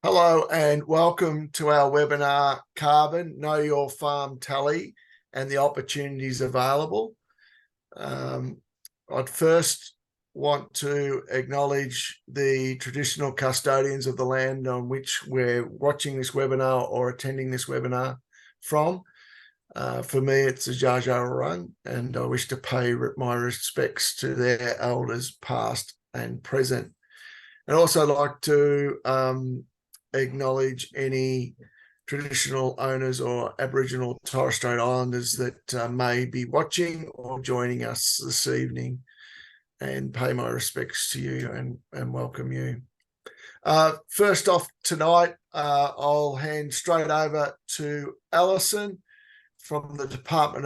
Hello and welcome to our webinar, Carbon, Know Your Farm Tally and the Opportunities Available. I'd first want to acknowledge the traditional custodians of the land on which we're watching this webinar or attending this webinar from. For me, it's the Dja Dja Wurrung, and I wish to pay my respects to their elders past and present. I'd also like to acknowledge any traditional owners or Aboriginal and Torres Strait Islanders that may be watching or joining us this evening, and pay my respects to you and welcome you. First off tonight, I'll hand straight over to Alison from the Department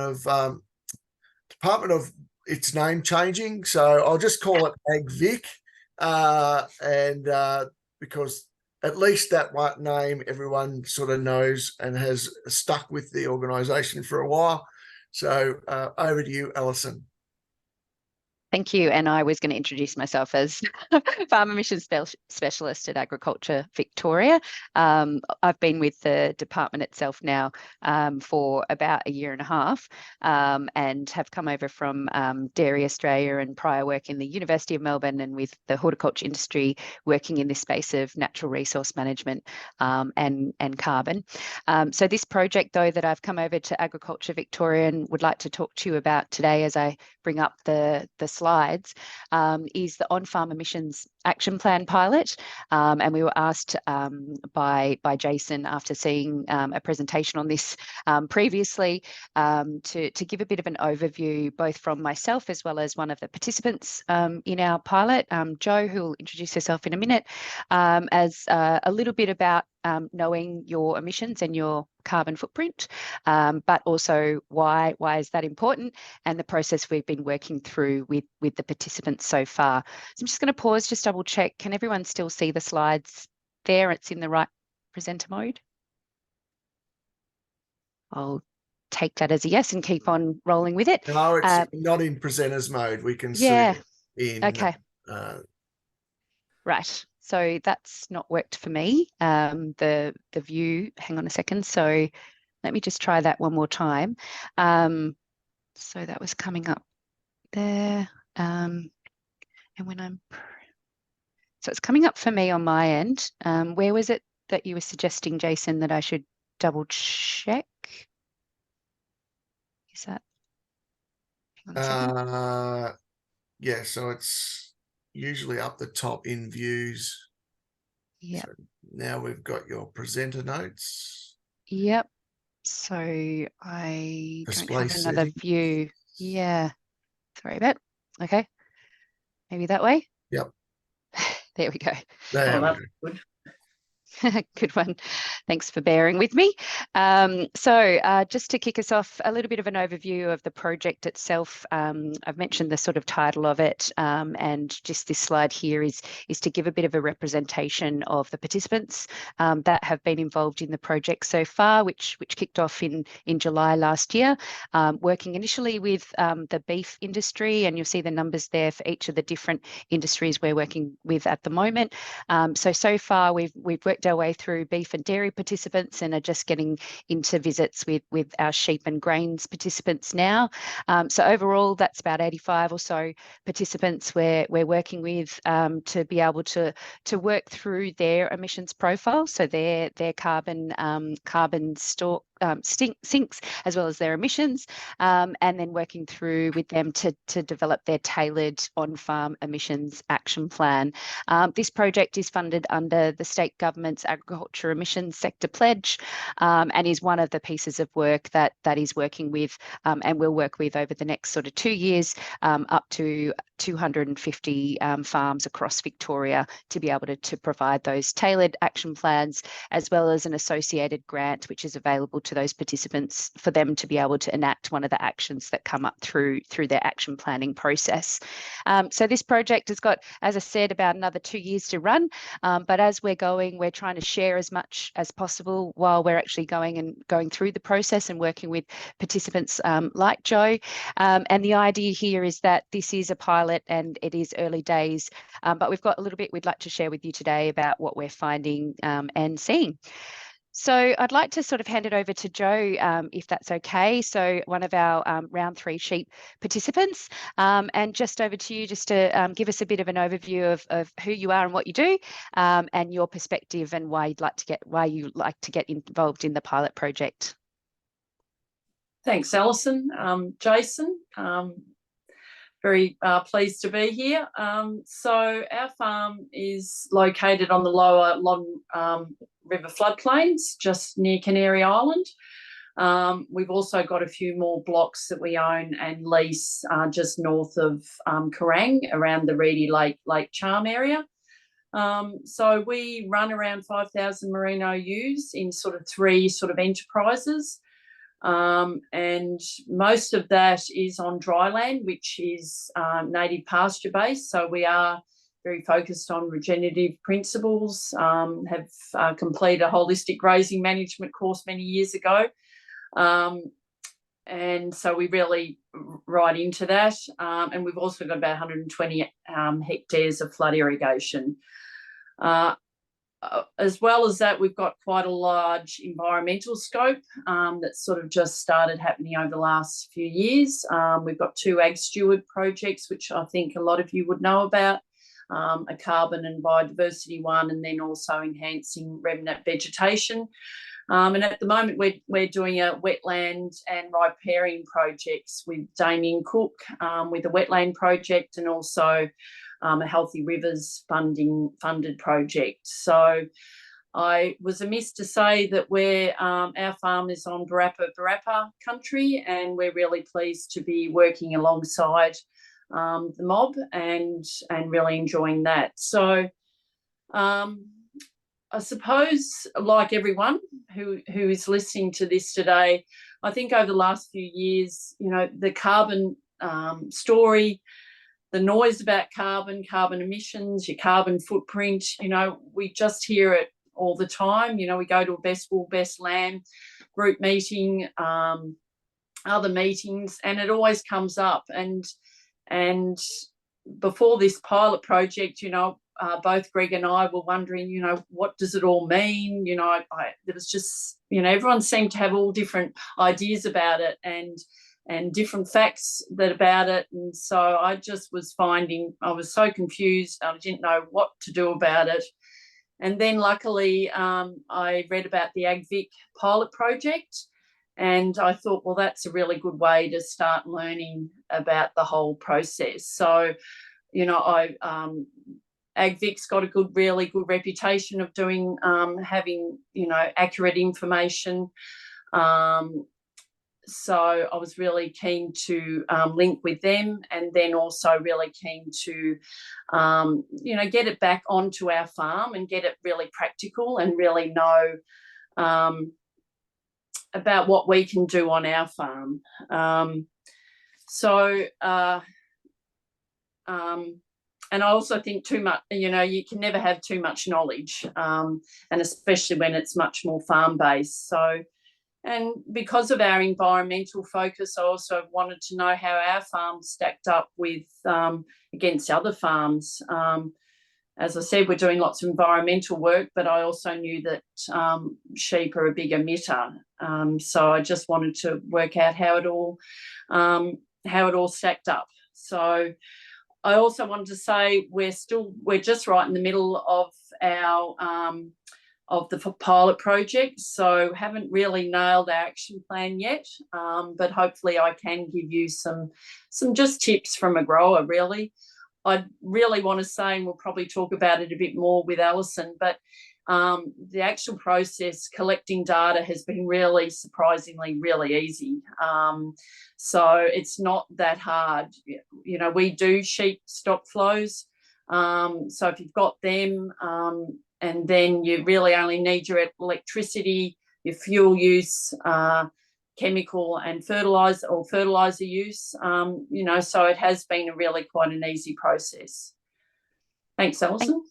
of its name changing. So I'll just call it AgVic, because at least that one name everyone sort of knows and has stuck with the organisation for a while. So over to you, Alison. Thank you. And I was going to introduce myself as Farm Emissions Specialist at Agriculture Victoria. I've been with the department itself now for about a year and a half, and have come over from Dairy Australia and prior work in the University of Melbourne and with the horticulture industry, working in this space of natural resource management and carbon. So this project, though, that I've come over to Agriculture Victoria and would like to talk to you about today as I bring up the slides, is the On-Farm Emissions Action Plan pilot. And we were asked by Jason, after seeing a presentation on this previously, to give a bit of an overview, both from myself as well as one of the participants in our pilot, Jo, who will introduce herself in a minute, as a little bit about knowing your emissions and your carbon footprint, but also why is that important, and the process we've been working through with the participants so far. So I'm just going to pause, just double check. Can everyone still see the slides there? It's in the right presenter mode. I'll take that as a yes and keep on rolling with it. No, it's not in presenters mode. We can see it in okay. Right. So that's not worked for me. The view, hang on a second. So let me just try that one more time. So that was coming up there. And when so it's coming up for me on my end. Where was it that you were suggesting, Jason, that I should double check? Is that? Hang on a second. Yeah, so it's usually up the top in views. Yeah. So now we've got your presenter notes. Yep. So I Display don't have another settings. view. Yeah. Sorry about. Okay. Maybe that way. Yep. There we go. There we go. Good. Good one. Thanks for bearing with me. So just to kick us off, a little bit of an overview of the project itself. I've mentioned the sort of title of it, and just this slide here is to give a bit of a representation of the participants that have been involved in the project so far, which kicked off in July last year, working initially with the beef industry, and you'll see the numbers there for each of the different industries we're working with at the moment. So far we've worked our way through beef and dairy participants and are just getting into visits with our sheep and grains participants now. So overall, that's about 85 or so participants we're working with to be able to work through their emissions profile, so their carbon store sinks, as well as their emissions, and then working through with them to develop their tailored on-farm emissions action plan. This project is funded under the state government's Agriculture Emissions Sector Pledge, and is one of the pieces of work that is working with and will work with over the next sort of 2 years, up to 250 farms across Victoria, to be able to provide those tailored action plans, as well as an associated grant which is available to those participants for them to be able to enact one of the actions that come up through their action planning process. So this project has got, as I said, about another 2 years to run, but as we're going, we're trying to share as much as possible while we're actually going through the process and working with participants like Joe. And the idea here is that this is a pilot and it is early days, but we've got a little bit we'd like to share with you today about what we're finding and seeing. So I'd like to sort of hand it over to Joe, if that's okay. So one of our round 3 sheep participants, and just over to you just to give us a bit of an overview of who you are and what you do, and your perspective and why you like to get involved in the pilot project. Thanks, Alison. Jason, very pleased to be here. So our farm is located on the lower Loddon River floodplains, just near Canary Island. We've also got a few more blocks that we own and lease just north of Kerrang, around the Reedy Lake Charm area. So we run around 5,000 merino ewes in sort of 3 sort of enterprises. And most of that is on dry land, which is native pasture based. So we are very focused on regenerative principles, have completed a holistic grazing management course many years ago. And so we really right into that. And we've also got about 120 hectares of flood irrigation. As well as that, we've got quite a large environmental scope that's sort of just started happening over the last few years. We've got 2 Ag Steward projects, which I think a lot of you would know about, a carbon and biodiversity one, and then also enhancing remnant vegetation. And at the moment, we're doing a wetland and riparian projects with Damien Cook with a wetland project, and also a Healthy Rivers funded project. So I was amiss to say that our farm is on Barappa country, and we're really pleased to be working alongside the mob and really enjoying that. So I suppose, like everyone who is listening to this today, I think over the last few years, the carbon story, the noise about carbon emissions, your carbon footprint, we just hear it all the time. We go to a Best Wool, Best Lamb group meeting, other meetings, and it always comes up. And before this pilot project, both Greg and I were wondering, what does it all mean? There was just, everyone seemed to have all different ideas about it and different facts about it. And so I just was I was so confused. I didn't know what to do about it. And then luckily I read about the AgVic pilot project, and I thought, well, that's a really good way to start learning about the whole process. So, AgVic's got a really good reputation of having, accurate information. So I was really keen to link with them, and then also really keen to, get it back onto our farm and get it really practical and really know about what we can do on our farm. And I also think too much, you can never have too much knowledge, and especially when it's much more farm-based. So, and because of our environmental focus, I also wanted to know how our farm stacked up with against other farms. As I said, we're doing lots of environmental work, but I also knew that sheep are a big emitter. So I just wanted to work out how it all stacked up. So I also wanted to say we're just right in the middle of the pilot project, so haven't really nailed our action plan yet, but hopefully I can give you some just tips from a grower, really. I really want to say, and we'll probably talk about it a bit more with Alison, but the actual process, collecting data, has been really surprisingly really easy. So it's not that hard. We do sheep stock flows. So if you've got them, and then you really only need your electricity your fuel use, chemical and fertilizer use. You know, so it has been really quite an easy process. Thanks, Alison.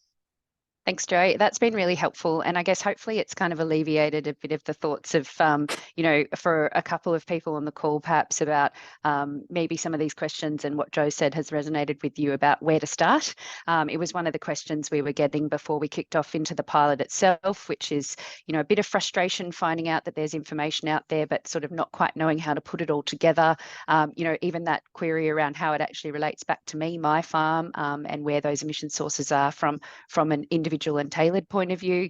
Thanks, Jo. That's been really helpful. And I guess hopefully it's kind of alleviated a bit of the thoughts of, you know, for a couple of people on the call, perhaps about maybe some of these questions, and what Jo said has resonated with you about where to start. It was one of the questions we were getting before we kicked off into the pilot itself, which is, you know, a bit of frustration finding out that there's information out there, but sort of not quite knowing how to put it all together. You know, even that query around how it actually relates back to me, my farm, and where those emission sources are from an individual and tailored point of view,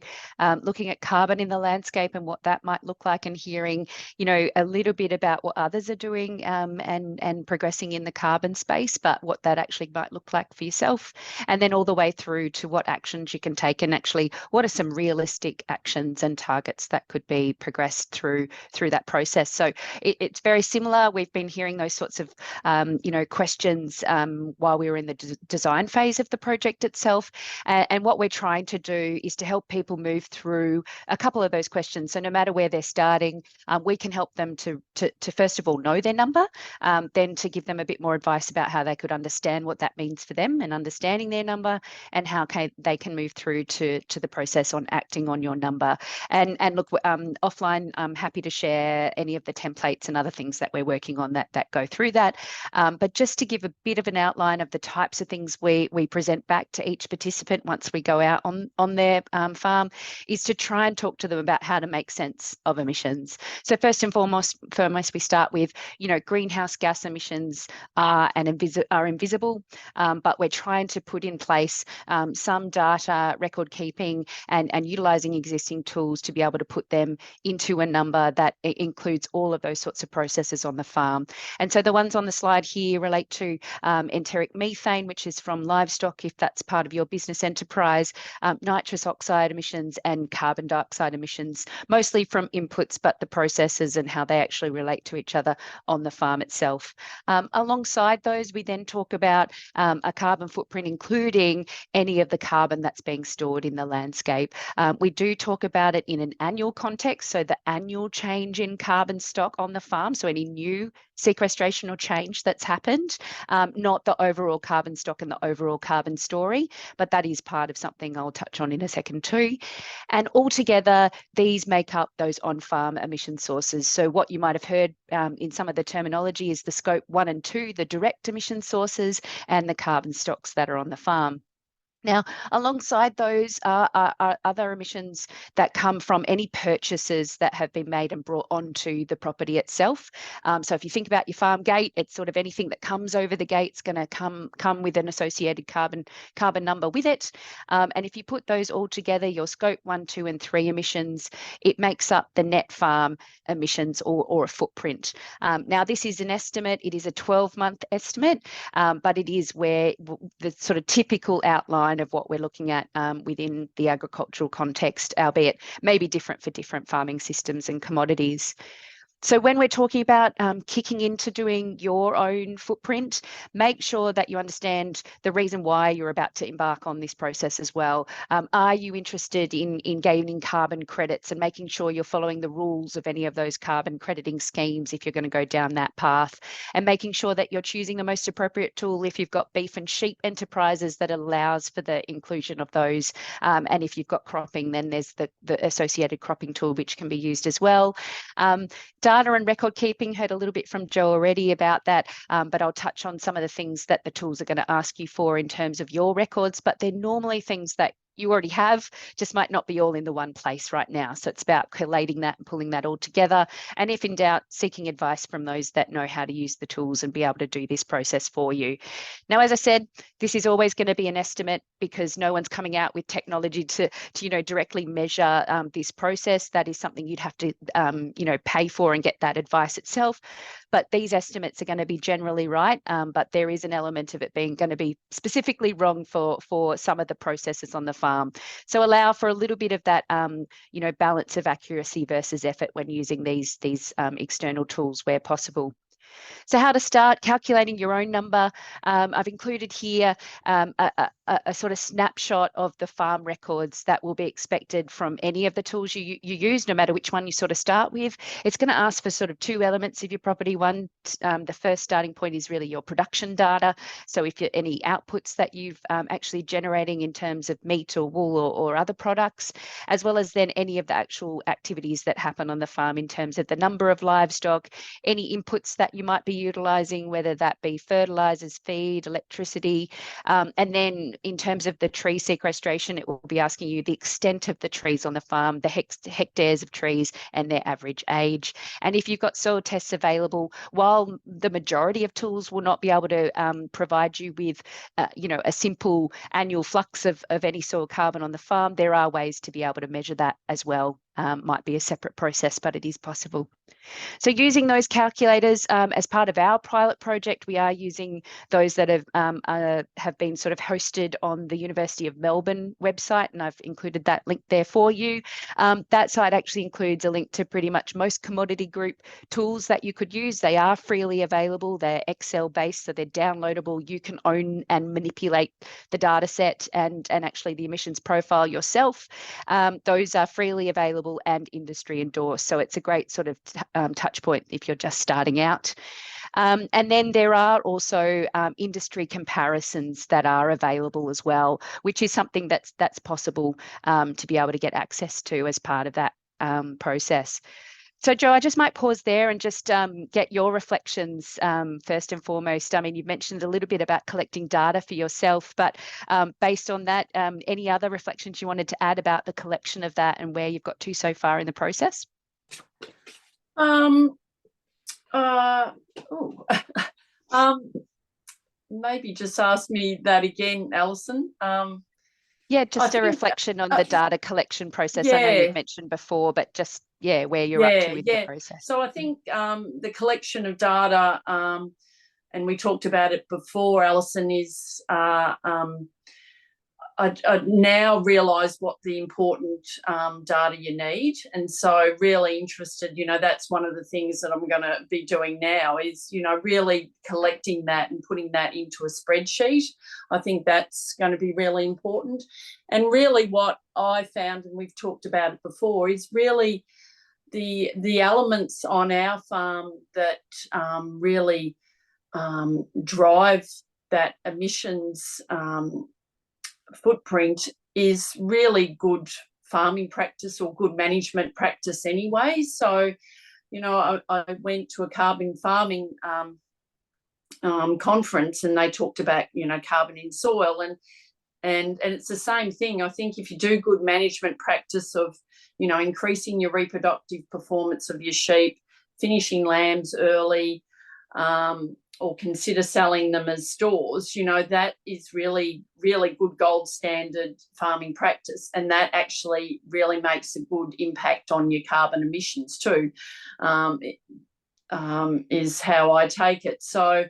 looking at carbon in the landscape and what that might look like, and hearing, you know, a little bit about what others are doing and progressing in the carbon space, but what that actually might look like for yourself, and then all the way through to what actions you can take, and actually what are some realistic actions and targets that could be progressed through that process. So it's very similar. We've been hearing those sorts of you know, questions while we were in the design phase of the project itself, and what we're trying to do is to help people move through a couple of those questions. So no matter where they're starting, we can help them to first of all know their number, then to give them a bit more advice about how they could understand what that means for them and understanding their number, and how they can move through to the process on acting on your number. And look, offline, I'm happy to share any of the templates and other things that we're working on that go through that. But just to give a bit of an outline of the types of things we present back to each participant once we go out on their farm, is to try and talk to them about how to make sense of emissions. So first and foremost, we start with, you know, greenhouse gas emissions are invisible, but we're trying to put in place some data record keeping and utilising existing tools to be able to put them into a number that includes all of those sorts of processes on the farm. And so the ones on the slide here relate to enteric methane, which is from livestock, if that's part of your business enterprise, nitrous oxide emissions and carbon dioxide emissions, mostly from inputs, but the processes and how they actually relate to each other on the farm itself. Alongside those, we then talk about a carbon footprint, including any of the carbon that's being stored in the landscape. We do talk about it in an annual context, so the annual change in carbon stock on the farm, so any new sequestration or change that's happened, not the overall carbon stock and the overall carbon story, but that is part of something I'll touch on in a second too. And altogether, these make up those on-farm emission sources. So what you might have heard in some of the terminology is the scope 1 and 2, the direct emission sources, and the carbon stocks that are on the farm. Now, alongside those are other emissions that come from any purchases that have been made and brought onto the property itself. So if you think about your farm gate, it's sort of anything that comes over the gate's going to come with an associated carbon number with it. And if you put those all together, your scope 1, 2, and 3 emissions, it makes up the net farm emissions or a footprint. Now, this is an estimate. It is a 12-month estimate, but it is where the sort of typical outline of what we're looking at within the agricultural context, albeit maybe different for different farming systems and commodities. So when we're talking about kicking into doing your own footprint, make sure that you understand the reason why you're about to embark on this process as well. Are you interested in gaining carbon credits and making sure you're following the rules of any of those carbon crediting schemes if you're going to go down that path, and making sure that you're choosing the most appropriate tool if you've got beef and sheep enterprises that allows for the inclusion of those. And if you've got cropping, then there's the associated cropping tool, which can be used as well. Data and record keeping, heard a little bit from Jo already about that, but I'll touch on some of the things that the tools are going to ask you for in terms of your records, but they're normally things that you already have, just might not be all in the one place right now. So it's about collating that and pulling that all together. And if in doubt, seeking advice from those that know how to use the tools and be able to do this process for you. Now, as I said, this is always going to be an estimate because no one's coming out with technology to directly measure this process. That is something you'd have to, pay for and get that advice itself. But these estimates are going to be generally right, but there is an element of it being going to be specifically wrong for some of the processes on the farm. So allow for a little bit of that, balance of accuracy versus effort when using these external tools where possible. So how to start calculating your own number. I've included here a sort of snapshot of the farm records that will be expected from any of the tools you use, no matter which one you sort of start with. It's going to ask for sort of two elements of your property. One, the first starting point is really your production data. So if you're any outputs that you've actually generating in terms of meat or wool or other products, as well as then any of the actual activities that happen on the farm in terms of the number of livestock, any inputs that you might be utilizing, whether that be fertilizers, feed, electricity, and then in terms of the tree sequestration, it will be asking you the extent of the trees on the farm, the hectares of trees and their average age. And if you've got soil tests available, while the majority of tools will not be able to provide you with a simple annual flux of any soil carbon on the farm, there are ways to be able to measure that as well. Might be a separate process, but it is possible. So using those calculators as part of our pilot project, we are using those that have been sort of hosted on the University of Melbourne website, and I've included that link there for you. That site actually includes a link to pretty much most commodity group tools that you could use. They are freely available. They're Excel based, so they're downloadable. You can own and manipulate the data set and actually the emissions profile yourself. Those are freely available and industry endorsed. So it's a great sort of touch point if you're just starting out. And then there are also industry comparisons that are available as well, which is something that's possible to be able to get access to as part of that process. So, Jo, I just might pause there and just get your reflections first and foremost. I mean, you've mentioned a little bit about collecting data for yourself, but based on that, any other reflections you wanted to add about the collection of that and where you've got to so far in the process? Maybe just ask me that again, Alison. Yeah, just a reflection on the data collection process. I know you've mentioned before, but just, where you're up to with the process. So I think the collection of data, and we talked about it before, Alison, is I now realise what the important data you need. And so really interested, that's one of the things that I'm going to be doing now is, really collecting that and putting that into a spreadsheet. I think that's going to be really important. And really what I found, and we've talked about it before, is really the elements on our farm that really drive that emissions footprint is really good farming practice or good management practice anyway. So, I went to a carbon farming conference and they talked about, carbon in soil and it's the same thing. I think if you do good management practice of, increasing your reproductive performance of your sheep, finishing lambs early, or consider selling them as stores, that is really, really good gold standard farming practice. And that actually really makes a good impact on your carbon emissions too, is how I take it. So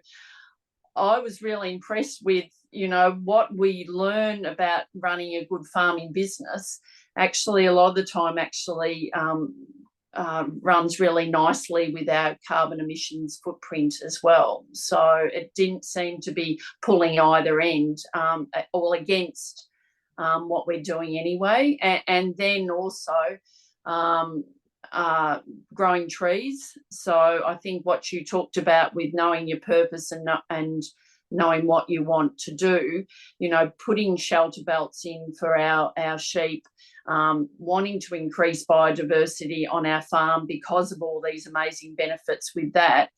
I was really impressed with, what we learn about running a good farming business. Actually, a lot of the time runs really nicely with our carbon emissions footprint as well. So it didn't seem to be pulling either end, all against what we're doing anyway. And then also growing trees. So I think what you talked about with knowing your purpose and knowing what you want to do, putting shelter belts in for our sheep, wanting to increase biodiversity on our farm because of all these amazing benefits with that,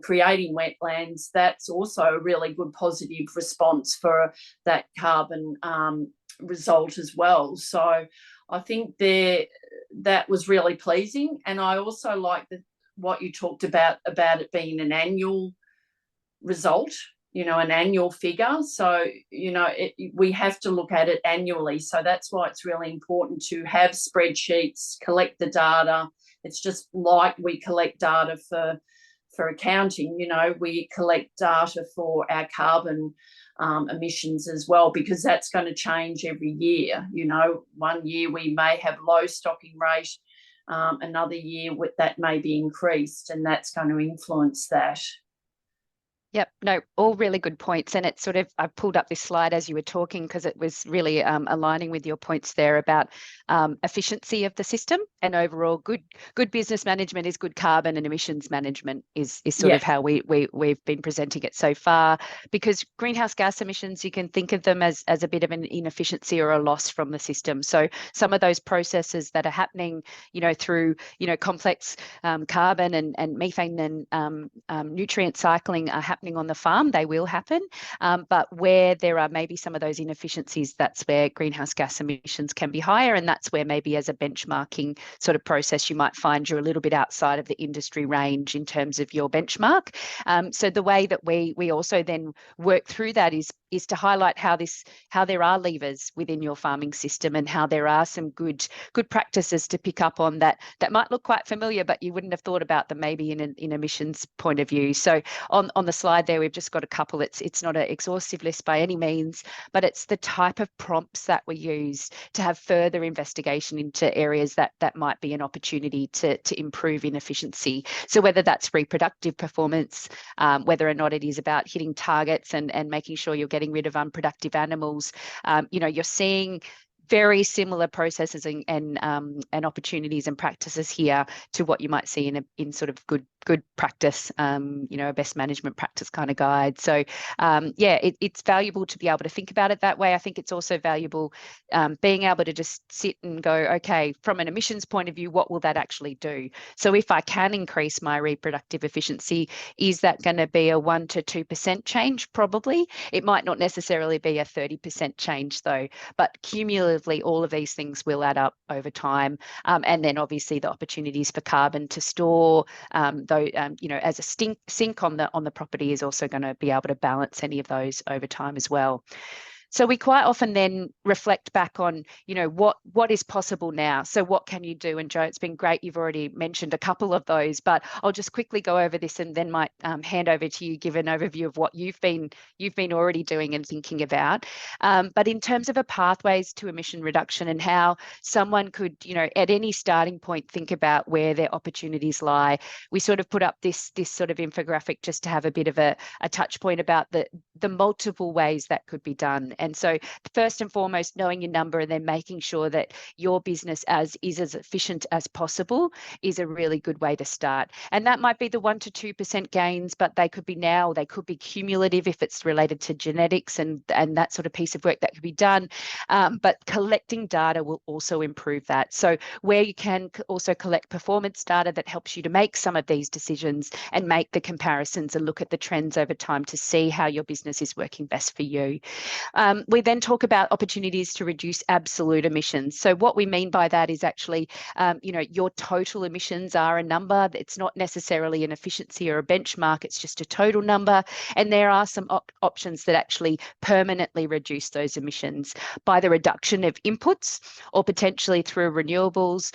creating wetlands, that's also a really good positive response for that carbon result as well. So I think that was really pleasing. And I also like what you talked about it being an annual result, an annual figure. So, we have to look at it annually. So that's why it's really important to have spreadsheets, collect the data. It's just like we collect data for accounting, we collect data for our carbon emissions as well, because that's going to change every year. One year we may have low stocking rate another year that may be increased, and that's going to influence that. Yep, no, all really good points. And it's sort of, I pulled up this slide as you were talking because it was really aligning with your points there about efficiency of the system, and overall good business management is good carbon and emissions management is sort of how we've been presenting it so far. Because greenhouse gas emissions, you can think of them as a bit of an inefficiency or a loss from the system. So some of those processes that are happening, through, complex carbon and methane and nutrient cycling are happening on the farm. They will happen, but where there are maybe some of those inefficiencies, that's where greenhouse gas emissions can be higher, and that's where maybe as a benchmarking sort of process you might find you're a little bit outside of the industry range in terms of your benchmark. So the way that we also then work through that is to highlight how there are levers within your farming system, and how there are some good practices to pick up on that might look quite familiar, but you wouldn't have thought about them maybe in an emissions point of view. So on the slide there, we've just got a couple. It's not an exhaustive list by any means, but it's the type of prompts that we use to have further investigation into areas that might be an opportunity to improve in efficiency. So whether that's reproductive performance, whether or not it is about hitting targets and making sure you're getting rid of unproductive animals, you're seeing very similar processes and opportunities and practices here to what you might see in sort of good practice, a best management practice kind of guide. So it's valuable to be able to think about it that way. I think it's also valuable being able to just sit and go, okay, from an emissions point of view, what will that actually do? So if I can increase my reproductive efficiency, is that going to be a 1 to 2% change? Probably. It might not necessarily be a 30% change though, but cumulatively all of these things will add up over time. And then obviously the opportunities for carbon to store as a sink on the property is also going to be able to balance any of those over time as well. So we quite often then reflect back on, what is possible now? So what can you do? And Jo, it's been great. You've already mentioned a couple of those, but I'll just quickly go over this and then might hand over to you, give an overview of what you've been already doing and thinking about. But in terms of a pathways to emission reduction and how someone could, at any starting point, think about where their opportunities lie, we sort of put up this sort of infographic just to have a bit of a touch point about the multiple ways that could be done. And so first and foremost, knowing your number and then making sure that your business is as efficient as possible is a really good way to start. And that might be the 1 to 2% gains, but they could be cumulative if it's related to genetics and that sort of piece of work that could be done. But collecting data will also improve that. So where you can also collect performance data that helps you to make some of these decisions and make the comparisons and look at the trends over time to see how your business is working best for you. We then talk about opportunities to reduce absolute emissions. So what we mean by that is actually, your total emissions are a number. It's not necessarily an efficiency or a benchmark. It's just a total number. And there are some options that actually permanently reduce those emissions by the reduction of inputs, or potentially through renewables,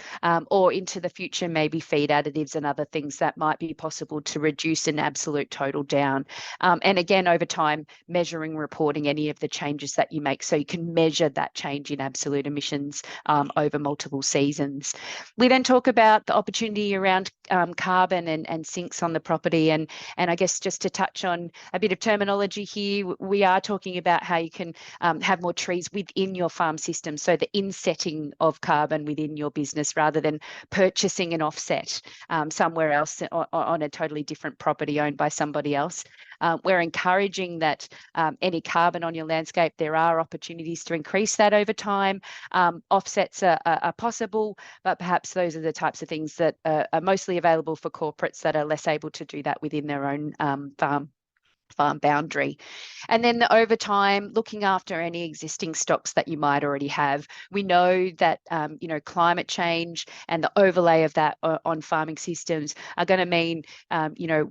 or into the future, maybe feed additives and other things that might be possible to reduce an absolute total down. And again, over time, measuring, reporting any of the changes that you make, so you can measure that change in absolute emissions over multiple seasons. We then talk about the opportunity around carbon and sinks on the property, and I guess just to touch on a bit of terminology here, we are talking about how you can have more trees within your farm system, so the insetting of carbon within your business rather than purchasing an offset somewhere else on a totally different property owned by somebody else. We're encouraging that any carbon on your landscape, there are opportunities to increase that over time. Offsets are possible, but perhaps those are the types of things that are mostly available for corporates that are less able to do that within their own farm boundary. And then over time, looking after any existing stocks that you might already have. We know that climate change and the overlay of that on farming systems are going to mean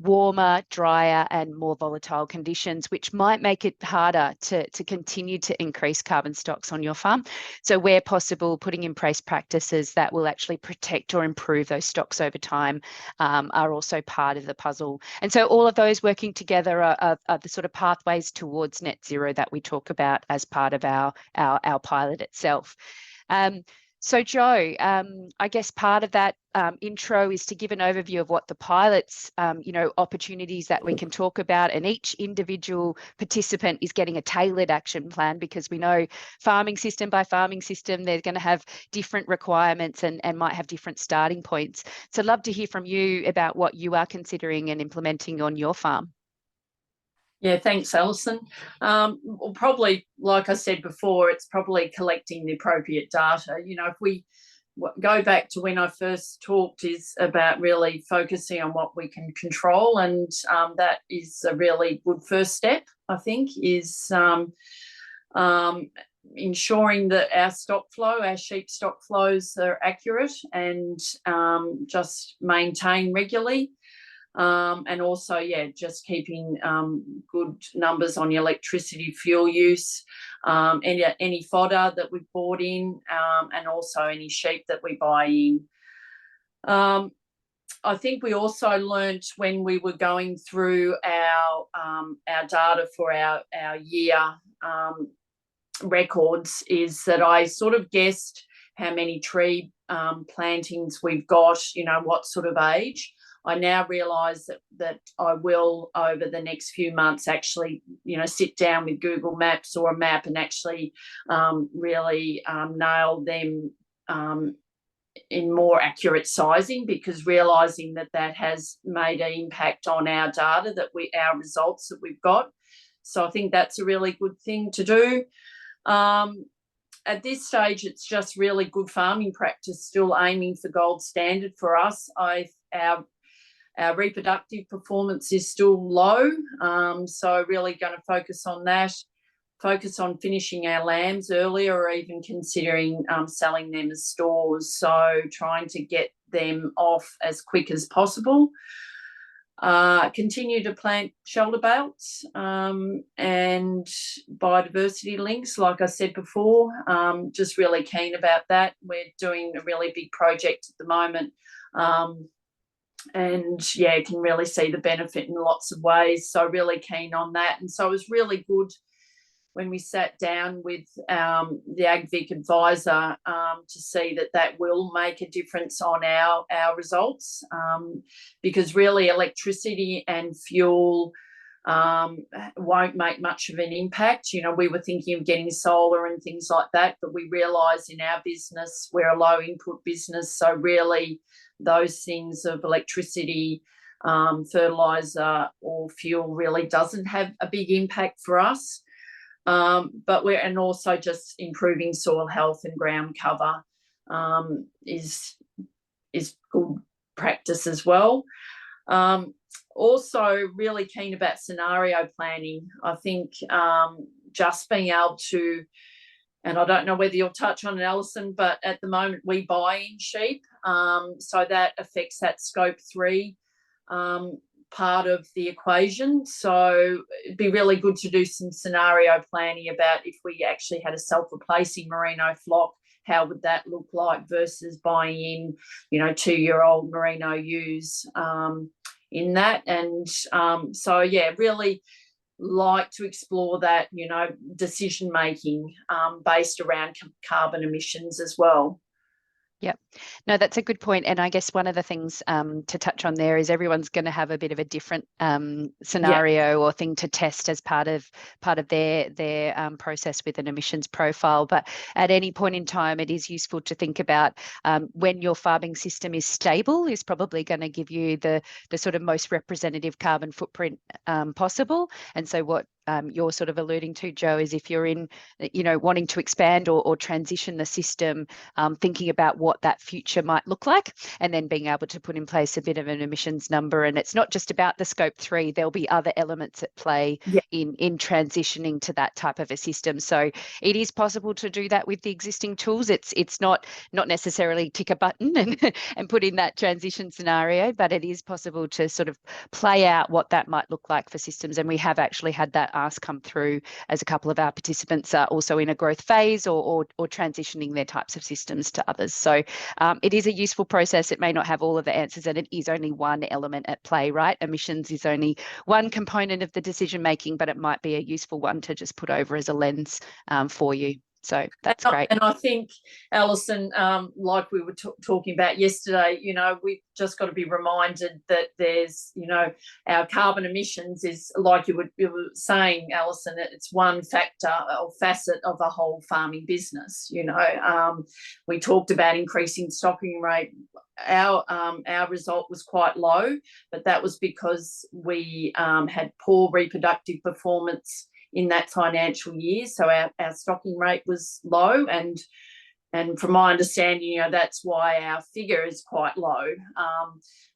warmer, drier and more volatile conditions, which might make it harder to continue to increase carbon stocks on your farm. So where possible, putting in place practices that will actually protect or improve those stocks over time are also part of the puzzle. And so all of those working together are the sort of pathways towards net zero that we talk about as part of our pilot itself. So Joe, I guess part of that intro is to give an overview of what the pilots, opportunities that we can talk about, and each individual participant is getting a tailored action plan, because we know farming system by farming system, they're going to have different requirements and might have different starting points. So I'd love to hear from you about what you are considering and implementing on your farm. Yeah, thanks, Alison. Well, probably, like I said before, it's probably collecting the appropriate data. If we go back to when I first talked, is about really focusing on what we can control, and that is a really good first step, I think, is ensuring that our sheep stock flows are accurate and just maintain regularly. And also, just keeping good numbers on your electricity, fuel use, any fodder that we've bought in, and also any sheep that we buy in. I think we also learnt when we were going through our data for our year records, is that I sort of guessed how many tree plantings we've got, what sort of age. I now realise that I will, over the next few months, actually, sit down with Google Maps or a map and actually really nail them in more accurate sizing, because realising that has made an impact on our data, our results that we've got. So I think that's a really good thing to do. At this stage, it's just really good farming practice, still aiming for gold standard for us. Our reproductive performance is still low, so really going to focus on that, focus on finishing our lambs earlier, or even considering selling them as stores, so trying to get them off as quick as possible. Continue to plant shoulder belts and biodiversity links, like I said before. Just really keen about that. We're doing a really big project at the moment, and can really see the benefit in lots of ways, so really keen on that. And so it was really good when we sat down with the AgVic advisor to see that will make a difference on our results, because really electricity and fuel won't make much of an impact. We were thinking of getting solar and things like that, but we realised in our business we're a low input business, so really those things of electricity, fertiliser or fuel really doesn't have a big impact for us. But and also just improving soil health and ground cover is good practice as well. Also really keen about scenario planning. I think just being able to, and I don't know whether you'll touch on it, Alison, but at the moment we buy in sheep, so that affects that scope 3 part of the equation. So it'd be really good to do some scenario planning about if we actually had a self-replacing merino flock, how would that look like versus buying in, 2-year-old merino ewes in that. And really like to explore that, decision making based around carbon emissions as well. Yep. No, that's a good point. And I guess one of the things to touch on there is everyone's going to have a bit of a different scenario or thing to test as part of their process with an emissions profile. But at any point in time, it is useful to think about when your farming system is stable is probably going to give you the sort of most representative carbon footprint possible. And so what you're sort of alluding to, Joe, is if you're in, wanting to expand or transition the system, thinking about what that future might look like, and then being able to put in place a bit of an emissions number. And it's not just about the scope 3, there'll be other elements at play in transitioning to that type of a system. So it is possible to do that with the existing tools. It's not necessarily tick a button and put in that transition scenario, but it is possible to sort of play out what that might look like for systems. And we have actually had that ask come through as a couple of our participants are also in a growth phase or transitioning their types of systems to others. So it is a useful process. It may not have all of the answers, and it is only one element at play, right? Emissions is only one component of the decision making, but it might be a useful one to just put over as a lens for you. So that's great. And I think, Alison, like we were talking about yesterday, we've just got to be reminded that there's, our carbon emissions is, like you were saying, Alison, it's one factor or facet of a whole farming business. We talked about increasing stocking rate. Our result was quite low, but that was because we had poor reproductive performance in that financial year, so our stocking rate was low, and from my understanding, that's why our figure is quite low.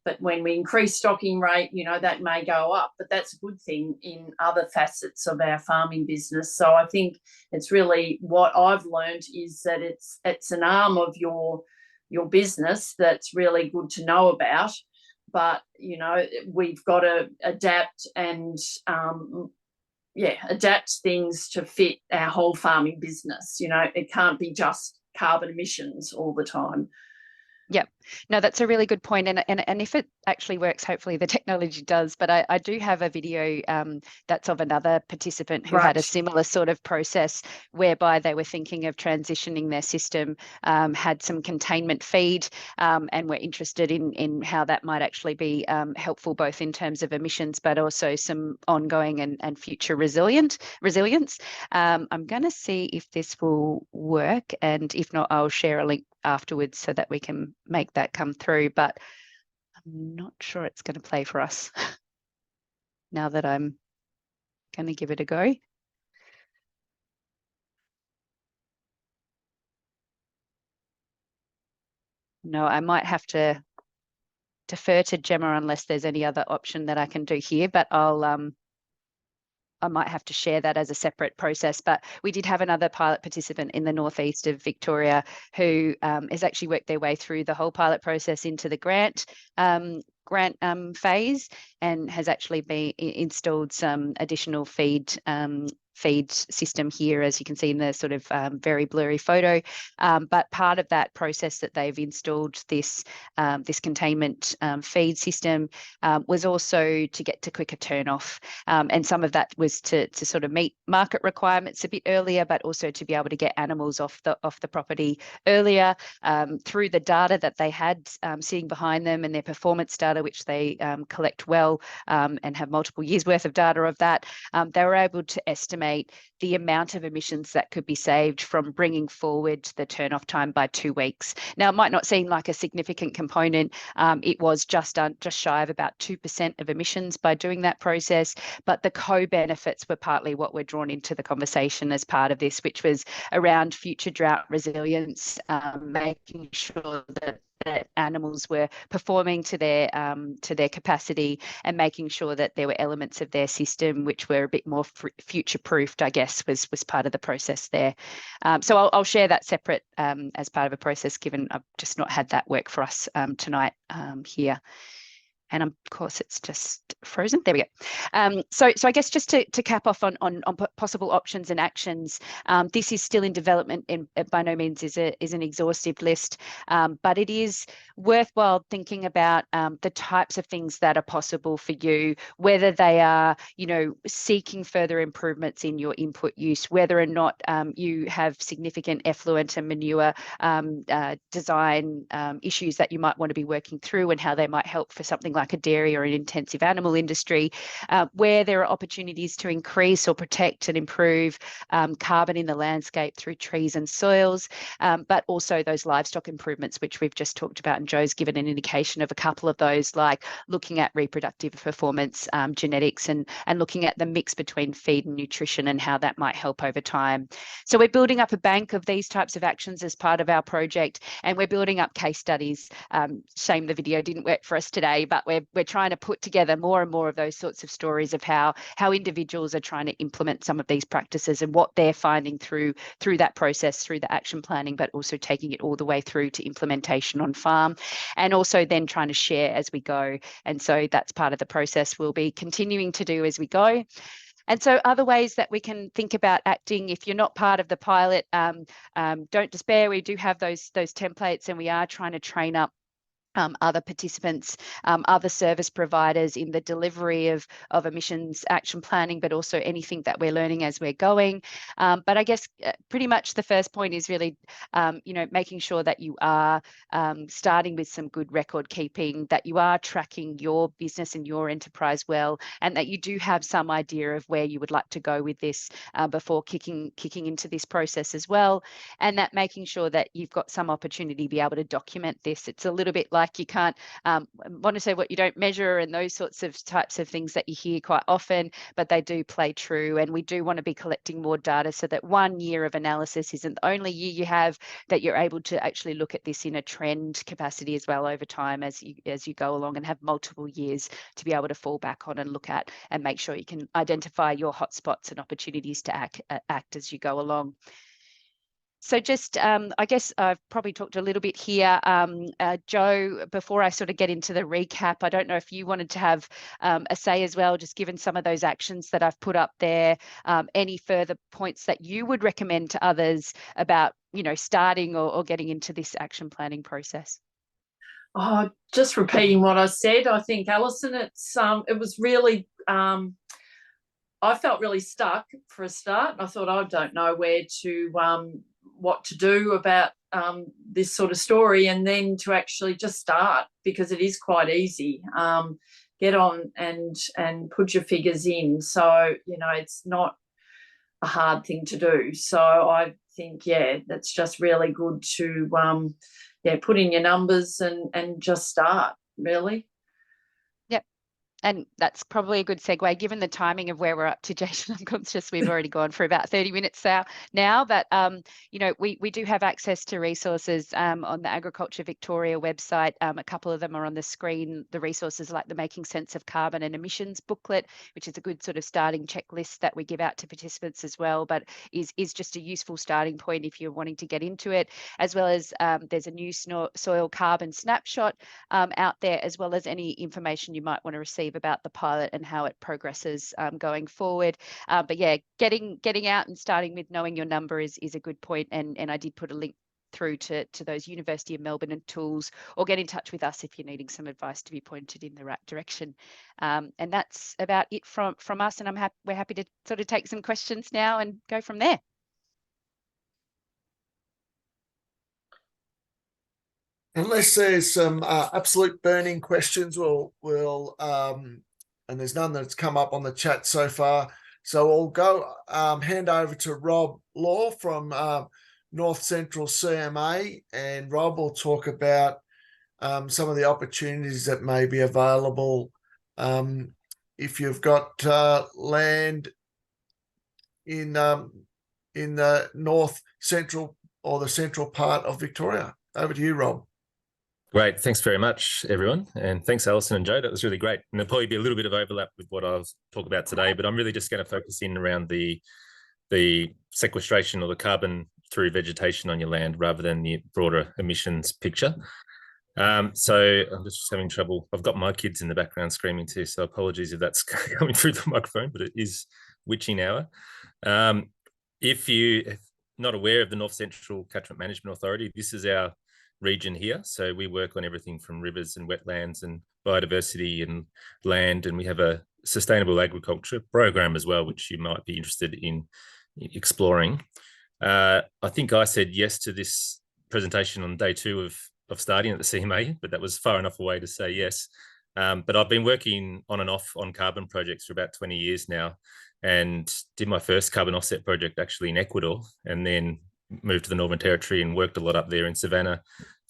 But when we increase stocking rate, that may go up, but that's a good thing in other facets of our farming business. So I think it's really, what I've learned is that it's an arm of your business that's really good to know about. But we've got to adapt and adapt things to fit our whole farming business. It can't be just carbon emissions all the time. Yep. No, that's a really good point. And if it actually works, hopefully the technology does. But I do have a video that's of another participant who had a similar sort of process whereby they were thinking of transitioning their system, had some containment feed, and were interested in how that might actually be helpful, both in terms of emissions, but also some ongoing and future resilience. I'm going to see if this will work. And if not, I'll share a link afterwards so that we can make that come through, but I'm not sure it's going to play for us now that I'm going to give it a go. No, I might have to defer to Gemma unless there's any other option that I can do here, but I might have to share that as a separate process. But we did have another pilot participant in the northeast of Victoria who has actually worked their way through the whole pilot process into the grant phase, and has actually installed some additional feed system here, as you can see in the sort of very blurry photo. But part of that process that they've installed this containment feed system was also to get to quicker turnoff. And some of that was to sort of meet market requirements a bit earlier, but also to be able to get animals off the property earlier through the data that they had sitting behind them, and their performance data, which they collect well and have multiple years worth of data of that. They were able to estimate the amount of emissions that could be saved from bringing forward the turn-off time by 2 weeks. Now, it might not seem like a significant component. It was just shy of about 2% of emissions by doing that process, but the co-benefits were partly what were drawn into the conversation as part of this, which was around future drought resilience, making sure that animals were performing to their capacity, and making sure that there were elements of their system which were a bit more future-proofed, I guess, was part of the process there. So I'll share that separate as part of a process, given I've just not had that work for us tonight here. And of course, it's just frozen. There we go. So I guess just to cap off on possible options and actions, this is still in development, and by no means is an exhaustive list, but it is worthwhile thinking about the types of things that are possible for you, whether they are, seeking further improvements in your input use, whether or not you have significant effluent and manure design issues that you might want to be working through, and how they might help for something like a dairy or an intensive animal industry, where there are opportunities to increase or protect and improve carbon in the landscape through trees and soils, but also those livestock improvements, which we've just talked about, and Joe's given an indication of a couple of those, like looking at reproductive performance, genetics, and looking at the mix between feed and nutrition and how that might help over time. So we're building up a bank of these types of actions as part of our project, and we're building up case studies. Shame the video didn't work for us today, but we're trying to put together more and more of those sorts of stories of how individuals are trying to implement some of these practices, and what they're finding through that process, through the action planning, but also taking it all the way through to implementation on farm, and also then trying to share as we go. And so that's part of the process we'll be continuing to do as we go. And so other ways that we can think about acting, if you're not part of the pilot, don't despair. We do have those templates, and we are trying to train up other participants, other service providers in the delivery of emissions action planning, but also anything that we're learning as we're going. But I guess pretty much the first point is really, making sure that you are starting with some good record keeping, that you are tracking your business and your enterprise well, and that you do have some idea of where you would like to go with this before kicking into this process as well. And that making sure that you've got some opportunity to be able to document this. It's a little bit like you can't monitor what you don't measure, and those sorts of types of things that you hear quite often, but they do play true. And we do want to be collecting more data so that 1 year of analysis isn't the only year you have, that you're able to actually look at this in a trend capacity as well over time as you go along, and have multiple years to be able to fall back on and look at and make sure you can identify your hotspots and opportunities to act as you go along. So just, I guess I've probably talked a little bit here. Joe, before I sort of get into the recap, I don't know if you wanted to have a say as well, just given some of those actions that I've put up there, any further points that you would recommend to others about, starting or getting into this action planning process? Oh, just repeating what I said, I think, Alison, it was really, I felt really stuck for a start. I thought, I don't know what to do about this sort of story, and then to actually just start, because it is quite easy. Get on and put your figures in. So, it's not a hard thing to do. So I think, that's just really good to, put in your numbers and just start, really. And that's probably a good segue, given the timing of where we're up to, Jason. I'm conscious we've already gone for about 30 minutes now, but we do have access to resources on the Agriculture Victoria website. A couple of them are on the screen. The resources like the Making Sense of Carbon and Emissions booklet, which is a good sort of starting checklist that we give out to participants as well, but is just a useful starting point if you're wanting to get into it, as well as there's a new soil carbon snapshot out there, as well as any information you might want to receive about the pilot and how it progresses going forward. But getting out and starting with knowing your number is a good point. And I did put a link through to those University of Melbourne and tools, or get in touch with us if you're needing some advice to be pointed in the right direction. And that's about it from us. And we're happy to sort of take some questions now and go from there. Unless there's some absolute burning questions, we'll and there's none that's come up on the chat so far. So I'll go hand over to Rob Law from North Central CMA, and Rob will talk about some of the opportunities that may be available if you've got land in the North Central or the central part of Victoria. Over to you, Rob. Great. Thanks very much, everyone. And thanks, Alison and Joe. That was really great. And there'll probably be a little bit of overlap with what I'll talk about today, but I'm really just going to focus in around the sequestration or the carbon through vegetation on your land, rather than the broader emissions picture. So I'm just having trouble. I've got my kids in the background screaming too, so apologies if that's coming through the microphone, but it is witching hour. If you're not aware of the North Central Catchment Management Authority, this is our region here. So we work on everything from rivers and wetlands and biodiversity and land, and we have a sustainable agriculture program as well, which you might be interested in exploring. I think I said yes to this presentation on day 2 of starting at the CMA, but that was far enough away to say yes. But I've been working on and off on carbon projects for about 20 years now, and did my first carbon offset project actually in Ecuador, and then moved to the Northern Territory and worked a lot up there in Savannah,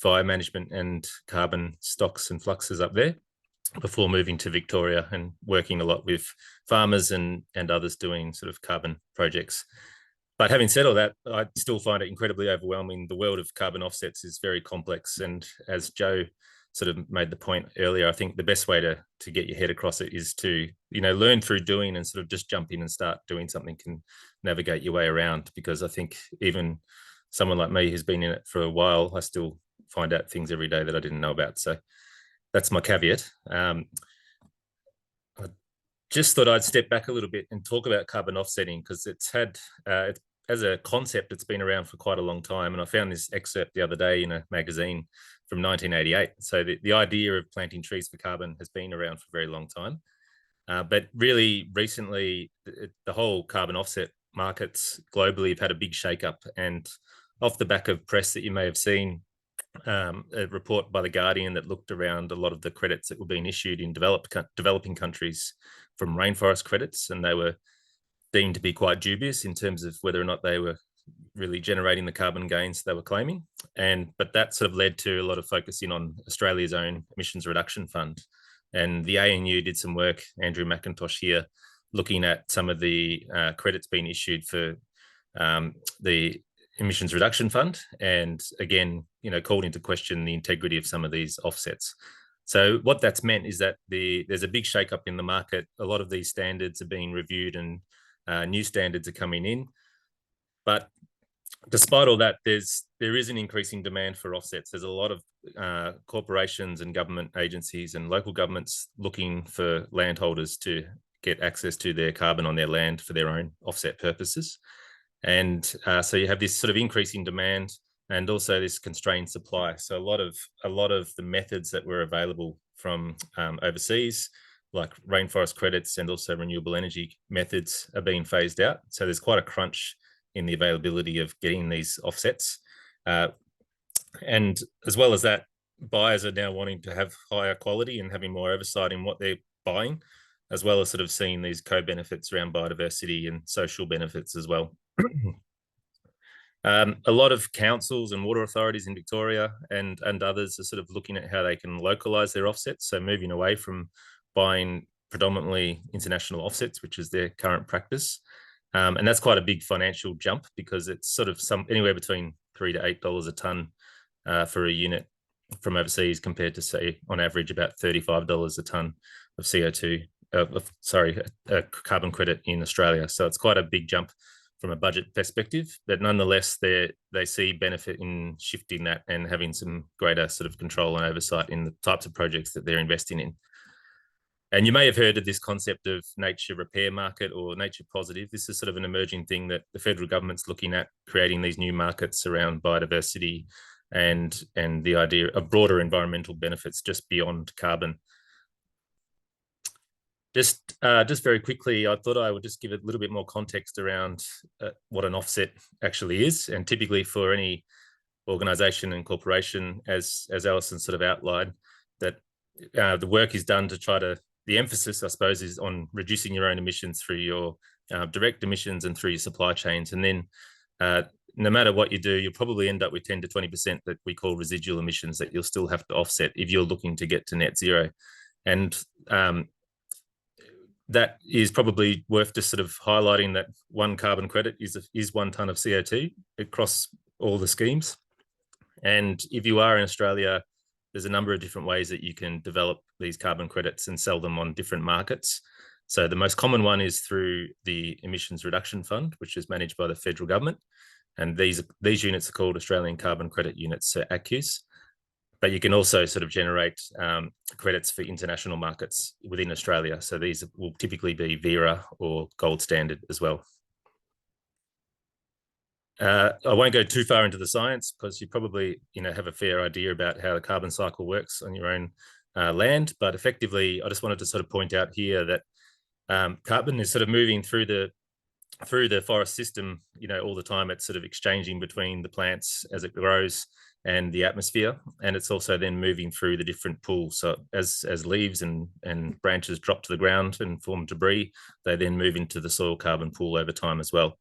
fire management and carbon stocks and fluxes up there, before moving to Victoria and working a lot with farmers and others doing sort of carbon projects. But having said all that, I still find it incredibly overwhelming. The world of carbon offsets is very complex. And as Joe sort of made the point earlier, I think the best way to get your head across it is to, learn through doing, and sort of just jump in and start doing something can navigate your way around. Because I think even someone like me who's been in it for a while, I still find out things every day that I didn't know about. So that's my caveat. I just thought I'd step back a little bit and talk about carbon offsetting, because it's had a concept, it's been around for quite a long time. And I found this excerpt the other day in a magazine from 1988. So the idea of planting trees for carbon has been around for a very long time. But really recently, the whole carbon offset markets globally have had a big shakeup. And off the back of press that you may have seen, a report by The Guardian that looked around a lot of the credits that were being issued in developing countries from rainforest credits, and they were deemed to be quite dubious in terms of whether or not they were really generating the carbon gains they were claiming. But that sort of led to a lot of focusing on Australia's own emissions reduction fund. And the ANU did some work, Andrew McIntosh here, looking at some of the credits being issued for the emissions reduction fund, and again, called into question the integrity of some of these offsets. So what that's meant is that there's a big shakeup in the market. A lot of these standards are being reviewed, and new standards are coming in. But despite all that, there is an increasing demand for offsets. There's a lot of corporations and government agencies and local governments looking for landholders to get access to their carbon on their land for their own offset purposes. And so you have this sort of increasing demand and also this constrained supply. So a lot of the methods that were available from overseas, like rainforest credits and also renewable energy methods, are being phased out. So there's quite a crunch in the availability of getting these offsets. And as well as that, buyers are now wanting to have higher quality and having more oversight in what they're buying, as well as sort of seeing these co-benefits around biodiversity and social benefits as well. A lot of councils and water authorities in Victoria and others are sort of looking at how they can localise their offsets, so moving away from buying predominantly international offsets, which is their current practice. And that's quite a big financial jump, because it's sort of anywhere between $3 to $8 a tonne for a unit from overseas, compared to, say, on average about $35 a tonne of CO2, a carbon credit in Australia. So it's quite a big jump from a budget perspective, but nonetheless, they see benefit in shifting that and having some greater sort of control and oversight in the types of projects that they're investing in. And you may have heard of this concept of nature repair market or nature positive. This is sort of an emerging thing that the federal government's looking at, creating these new markets around biodiversity and the idea of broader environmental benefits just beyond carbon. Just very quickly, I thought I would just give a little bit more context around what an offset actually is. And typically for any organisation and corporation, as Alison sort of outlined, that the work is done to try to, the emphasis, I suppose, is on reducing your own emissions through your direct emissions and through your supply chains. And then no matter what you do, you'll probably end up with 10 to 20% that we call residual emissions that you'll still have to offset if you're looking to get to net zero. And that is probably worth just sort of highlighting that one carbon credit is 1 tonne of CO2 across all the schemes. And if you are in Australia, there's a number of different ways that you can develop these carbon credits and sell them on different markets. So the most common one is through the Emissions Reduction Fund, which is managed by the federal government. And these units are called Australian Carbon Credit Units, so ACCUs. But you can also sort of generate credits for international markets within Australia. So these will typically be Vera or Gold Standard as well. I won't go too far into the science, because you probably have a fair idea about how the carbon cycle works on your own land. But effectively, I just wanted to sort of point out here that carbon is sort of moving through the forest system, all the time. It's sort of exchanging between the plants as it grows and the atmosphere, and it's also then moving through the different pools. So as leaves and branches drop to the ground and form debris, they then move into the soil carbon pool over time as well.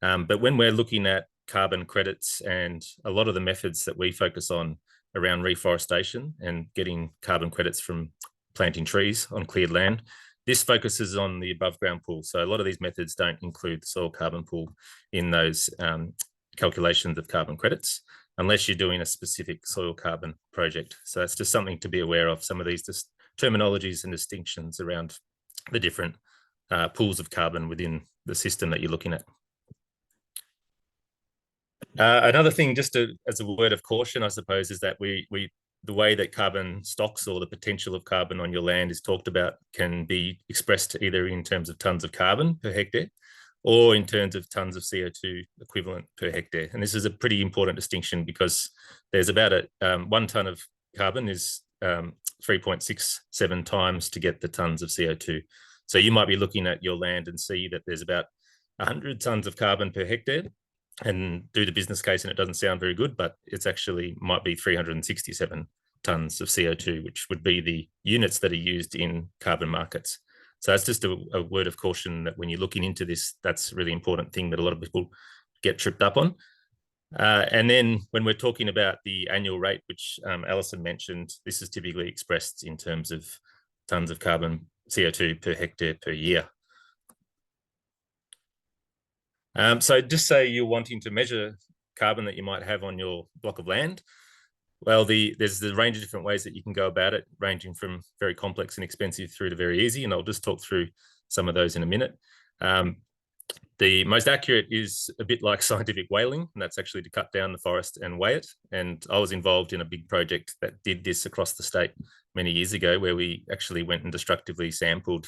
But when we're looking at carbon credits and a lot of the methods that we focus on around reforestation and getting carbon credits from planting trees on cleared land, this focuses on the above ground pool. So a lot of these methods don't include the soil carbon pool in those calculations of carbon credits, unless you're doing a specific soil carbon project. So that's just something to be aware of, some of these terminologies and distinctions around the different pools of carbon within the system that you're looking at. Another thing, just as a word of caution, I suppose, is that the way that carbon stocks or the potential of carbon on your land is talked about can be expressed either in terms of tonnes of carbon per hectare or in terms of tonnes of CO2 equivalent per hectare. And this is a pretty important distinction because there's about 1 tonne of carbon is 3.67 times to get the tonnes of CO2. So you might be looking at your land and see that there's about 100 tonnes of carbon per hectare, and do the business case, and it doesn't sound very good, but it's actually might be 367 tonnes of CO2, which would be the units that are used in carbon markets. So that's just a word of caution that when you're looking into this, that's a really important thing that a lot of people get tripped up on. And then when we're talking about the annual rate, which Alison mentioned, this is typically expressed in terms of tonnes of carbon CO2 per hectare per year. So just say you're wanting to measure carbon that you might have on your block of land. Well, there's the range of different ways that you can go about it, ranging from very complex and expensive through to very easy, and I'll just talk through some of those in a minute. The most accurate is a bit like scientific whaling, and that's actually to cut down the forest and weigh it. And I was involved in a big project that did this across the state many years ago, where we actually went and destructively sampled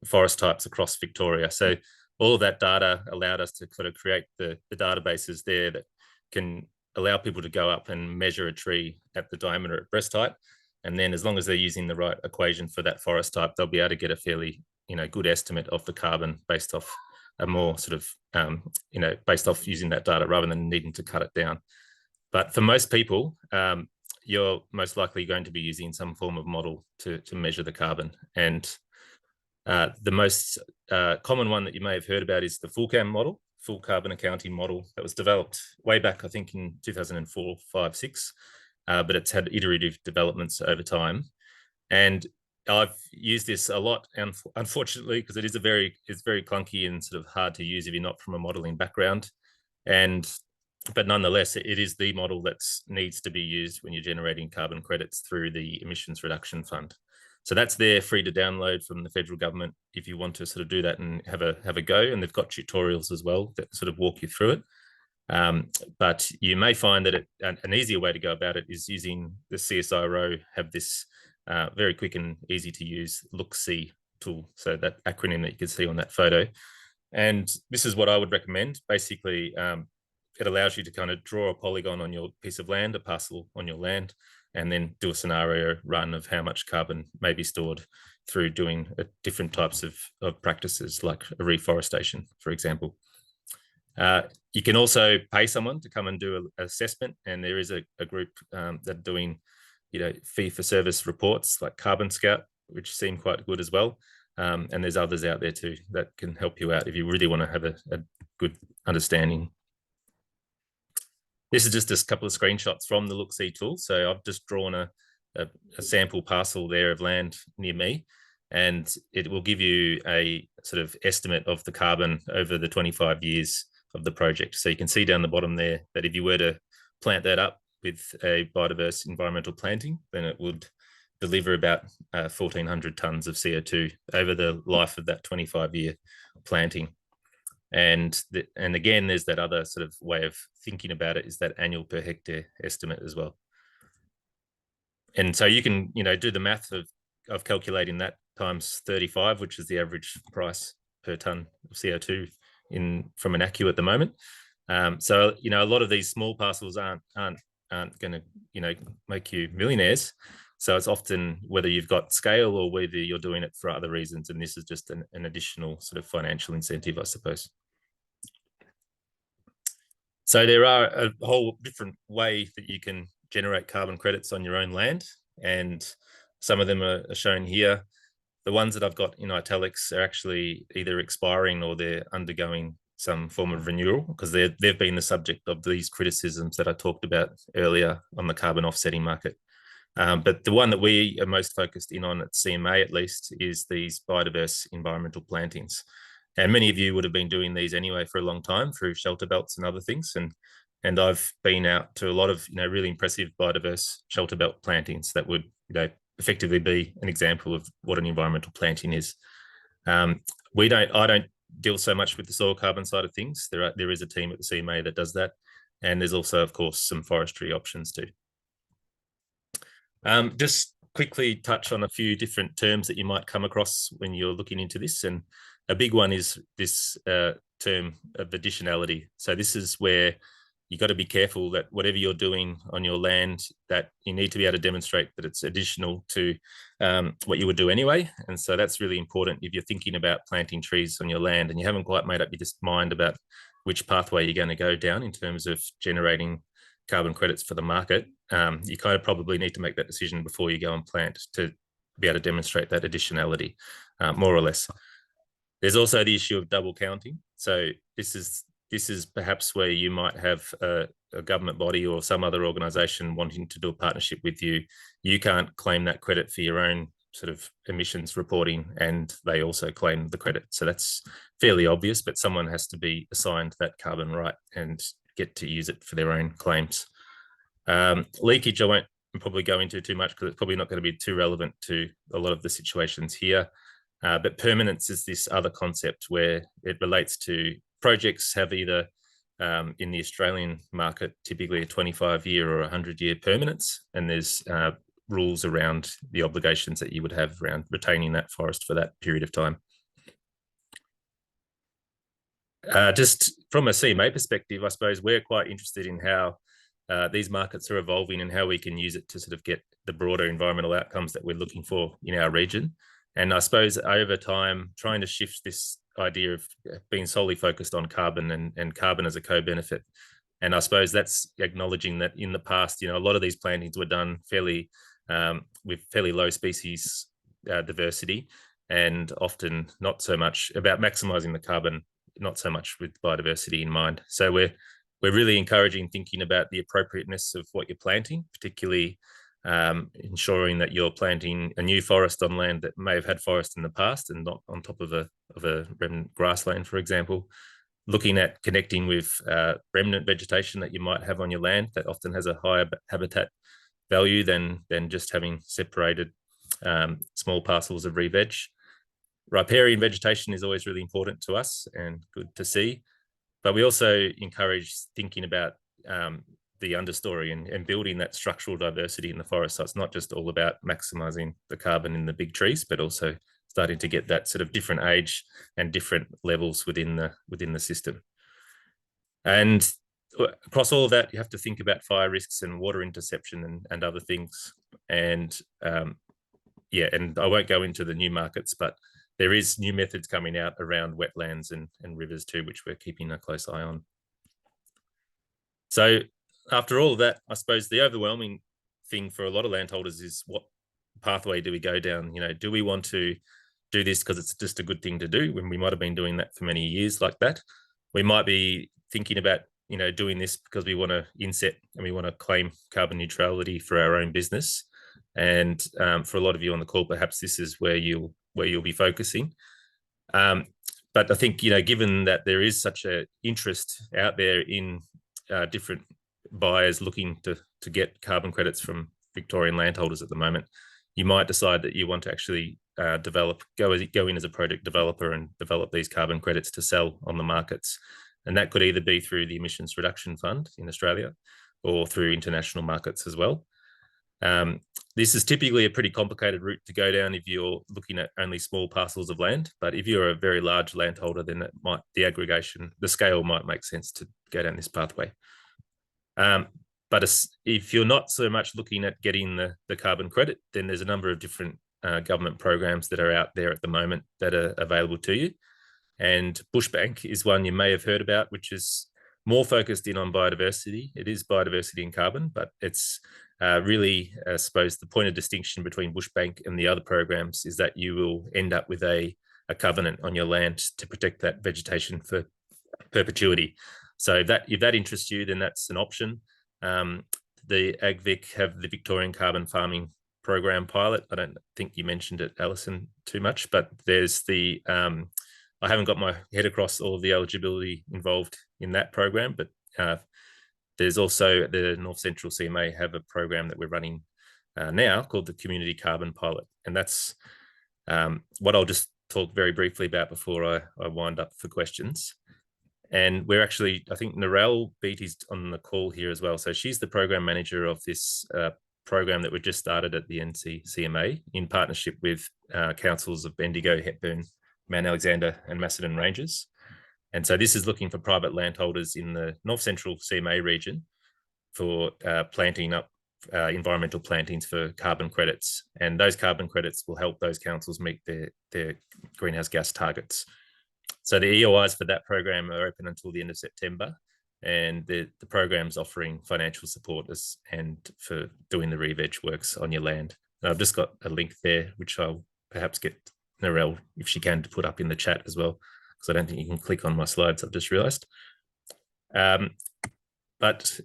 forest types across Victoria. So all of that data allowed us to sort of create the databases there that can allow people to go up and measure a tree at the diameter at breast height. And then as long as they're using the right equation for that forest type, they'll be able to get a fairly, good estimate of the carbon based off a more sort of, based off using that data rather than needing to cut it down. But for most people, you're most likely going to be using some form of model to measure the carbon. And the most common one that you may have heard about is the FullCAM model, Full Carbon Accounting Model, that was developed way back, I think, in 2004, 5, 6, but it's had iterative developments over time. And I've used this a lot, unfortunately, because it's very clunky and sort of hard to use if you're not from a modelling background. But nonetheless, it is the model that needs to be used when you're generating carbon credits through the Emissions Reduction Fund. So that's there, free to download from the federal government if you want to sort of do that and have a go. And they've got tutorials as well that sort of walk you through it. But you may find that an easier way to go about it is using the CSIRO have this very quick and easy to use Look-See tool. So that acronym that you can see on that photo. And this is what I would recommend. Basically, it allows you to kind of draw a polygon on your piece of land, a parcel on your land, and then do a scenario run of how much carbon may be stored through doing different types of practices like a reforestation, for example. You can also pay someone to come and do an assessment, and there is a group that are doing, fee-for-service reports like Carbon Scout, which seem quite good as well. And there's others out there too that can help you out if you really want to have a good understanding. This is just a couple of screenshots from the Look-See tool. So I've just drawn a sample parcel there of land near me, and it will give you a sort of estimate of the carbon over the 25 years of the project. So you can see down the bottom there that if you were to plant that up with a biodiverse environmental planting, then it would deliver about 1,400 tonnes of CO2 over the life of that 25-year planting. And again, there's that other sort of way of thinking about it, is that annual per hectare estimate as well. And so you can, do the math of calculating that times 35, which is the average price per tonne of CO2 from ACCU at the moment. So, a lot of these small parcels aren't going to, make you millionaires. So it's often whether you've got scale or whether you're doing it for other reasons. And this is just an additional sort of financial incentive, I suppose. So there are a whole different way that you can generate carbon credits on your own land. And some of them are shown here. The ones that I've got in italics are actually either expiring or they're undergoing some form of renewal, because they've been the subject of these criticisms that I talked about earlier on the carbon offsetting market. But the one that we are most focused in on at CMA, at least, is these biodiverse environmental plantings. And many of you would have been doing these anyway for a long time through shelter belts and other things. And I've been out to a lot of, really impressive biodiverse shelter belt plantings that would, effectively be an example of what an environmental planting is. I don't deal so much with the soil carbon side of things. There is a team at the CMA that does that. And there's also, of course, some forestry options too. Just quickly touch on a few different terms that you might come across when you're looking into this. And a big one is this term of additionality. So this is where you've got to be careful that whatever you're doing on your land, that you need to be able to demonstrate that it's additional to what you would do anyway. And so that's really important if you're thinking about planting trees on your land and you haven't quite made up your mind about which pathway you're going to go down in terms of generating carbon credits for the market. You kind of probably need to make that decision before you go and plant to be able to demonstrate that additionality, more or less. There's also the issue of double counting. So this is perhaps where you might have a government body or some other organisation wanting to do a partnership with you. You can't claim that credit for your own sort of emissions reporting, and they also claim the credit. So that's fairly obvious, but someone has to be assigned that carbon right and get to use it for their own claims. Leakage, I won't probably go into too much because it's probably not going to be too relevant to a lot of the situations here. But permanence is this other concept where it relates to projects have either in the Australian market, typically a 25-year or 100-year permanence, and there's rules around the obligations that you would have around retaining that forest for that period of time. Just from a CMA perspective, I suppose we're quite interested in how these markets are evolving and how we can use it to sort of get the broader environmental outcomes that we're looking for in our region. And I suppose over time, trying to shift this idea of being solely focused on carbon and carbon as a co-benefit. And I suppose that's acknowledging that in the past, a lot of these plantings were done fairly with fairly low species diversity, and often not so much about maximising the carbon, not so much with biodiversity in mind. So we're really encouraging thinking about the appropriateness of what you're planting, particularly ensuring that you're planting a new forest on land that may have had forest in the past and not on top of a remnant grassland, for example. Looking at connecting with remnant vegetation that you might have on your land that often has a higher habitat value than just having separated small parcels of re-veg. Riparian vegetation is always really important to us and good to see, but we also encourage thinking about the understory and building that structural diversity in the forest. So it's not just all about maximising the carbon in the big trees, but also starting to get that sort of different age and different levels within the system. And across all of that, you have to think about fire risks and water interception and other things. And and I won't go into the new markets, but there is new methods coming out around wetlands and rivers too, which we're keeping a close eye on. So after all of that, I suppose the overwhelming thing for a lot of landholders is what pathway do we go down? Do we want to do this because it's just a good thing to do when we might have been doing that for many years like that? We might be thinking about, doing this because we want to inset and we want to claim carbon neutrality for our own business. And for a lot of you on the call, perhaps this is where you'll be focusing. But I think, given that there is such an interest out there in different buyers looking to get carbon credits from Victorian landholders at the moment, you might decide that you want to actually go in as a project developer and develop these carbon credits to sell on the markets. And that could either be through the Emissions Reduction Fund in Australia or through international markets as well. This is typically a pretty complicated route to go down if you're looking at only small parcels of land. But if you're a very large landholder, then the scale might make sense to go down this pathway. But if you're not so much looking at getting the carbon credit, then there's a number of different government programs that are out there at the moment that are available to you. And Bushbank is one you may have heard about, which is more focused in on biodiversity. It is biodiversity and carbon, but it's really, I suppose, the point of distinction between Bushbank and the other programs is that you will end up with a covenant on your land to protect that vegetation for perpetuity. So if that interests you, then that's an option. The AgVic have the Victorian Carbon Farming Program pilot. I don't think you mentioned it, Alison, too much, but there's the I haven't got my head across all of the eligibility involved in that program, but there's also the North Central CMA have a program that we're running now called the Community Carbon Pilot. And that's what I'll just talk very briefly about before I wind up for questions. And we're actually, I think Narelle Beatty's on the call here as well. So she's the program manager of this program that we just started at the NC CMA in partnership with councils of Bendigo, Hepburn Mount Alexander and Macedon ranges. And so this is looking for private landholders in the North Central CMA region for planting up environmental plantings for carbon credits. And those carbon credits will help those councils meet their greenhouse gas targets. So the EOIs for that program are open until the end of September. And the program's offering financial support and for doing the re-veg works on your land. And I've just got a link there, which I'll perhaps get Narelle, if she can, to put up in the chat as well, because I don't think you can click on my slides, I've just realised. But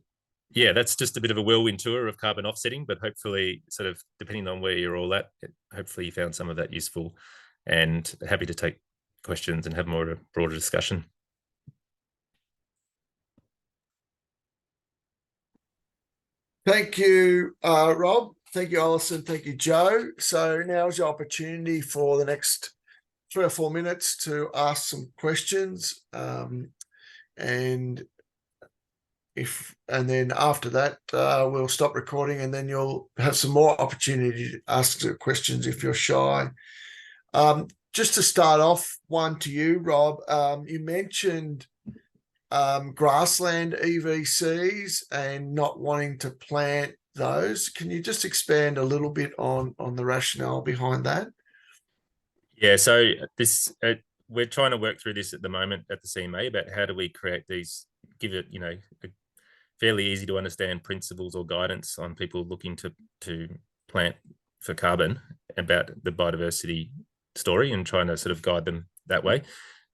yeah, that's just a bit of a whirlwind tour of carbon offsetting, but hopefully, sort of depending on where you're all at, hopefully you found some of that useful, and happy to take questions and have more of a broader discussion. Thank you, Rob. Thank you, Alison. Thank you, Joe. So now's your opportunity for the next 3 or 4 minutes to ask some questions. And then after that, we'll stop recording, and then you'll have some more opportunity to ask the questions if you're shy. Just to start off, one to you, Rob. You mentioned grassland EVCs and not wanting to plant those. Can you just expand a little bit on the rationale behind that? Yeah, so this we're trying to work through this at the moment at the CMA about how do we create these, give it, a fairly easy to understand principles or guidance on people looking to plant for carbon about the biodiversity story, and trying to sort of guide them that way.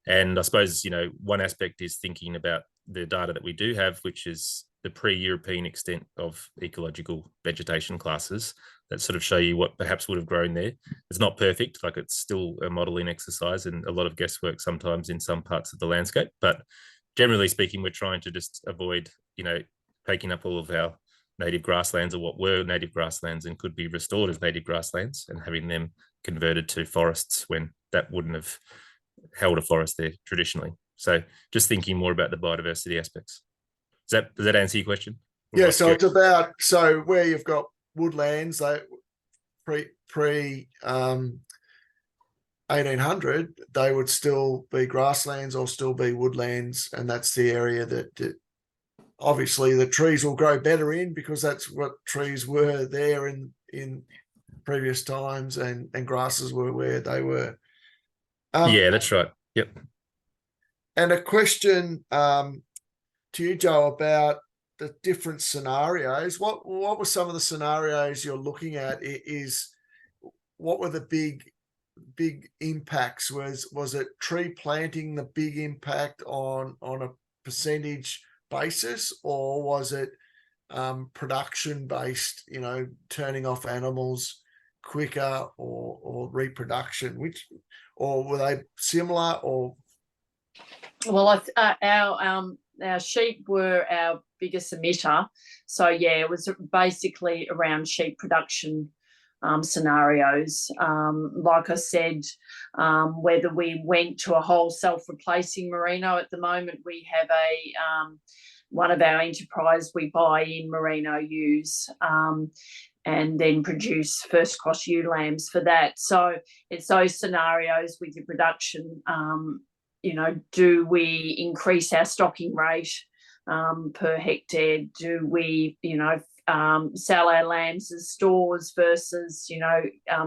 And I suppose, one aspect is thinking about the data that we do have, which is the pre-European extent of ecological vegetation classes that sort of show you what perhaps would have grown there. It's not perfect, like it's still a modelling exercise and a lot of guesswork sometimes in some parts of the landscape. But generally speaking, we're trying to just avoid, taking up all of our native grasslands, or what were native grasslands and could be restored as native grasslands, and having them converted to forests when that wouldn't have held a forest there traditionally. So just thinking more about the biodiversity aspects. Does that answer your question? Yeah, so it's about, so where you've got woodlands, like pre 1800, they would still be grasslands or still be woodlands, and that's the area that obviously the trees will grow better in, because that's what trees were there in previous times, and grasses were where they were. Yeah, that's right. Yep. And a question to you, Joe, about the different scenarios. What were some of the scenarios you're looking at? What were the big impacts? Was it tree planting the big impact on a percentage basis, or was it production based, turning off animals quicker, or reproduction, or were they similar? Or well, our sheep were our biggest emitter, so yeah, it was basically around sheep production scenarios. Like I said, whether we went to a whole self-replacing merino, at the moment we have one of our enterprise, we buy in merino ewes and then produce first cross ewe lambs for that. So it's those scenarios with your production. Do we increase our stocking rate per hectare? Do we, sell our lambs as stores versus,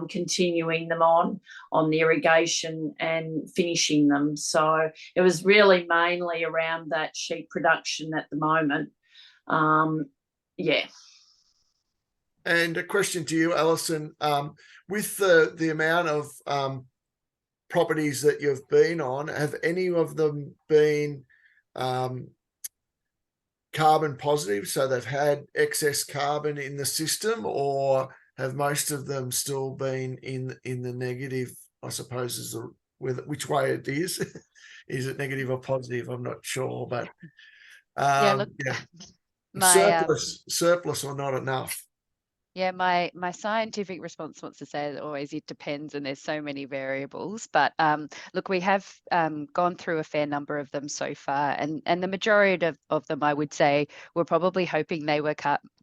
continuing them on the irrigation and finishing them? So it was really mainly around that sheep production at the moment. Yeah. And a question to you, Alison, with the amount of properties that you've been on, have any of them been carbon positive, so they've had excess carbon in the system, or have most of them still been in the negative? I suppose is which way it is. Is it negative or positive? I'm not sure, but surplus or not enough. Yeah, my scientific response wants to say that always it depends, and there's so many variables. But look, we have gone through a fair number of them so far, and the majority of them, I would say, we're probably hoping they were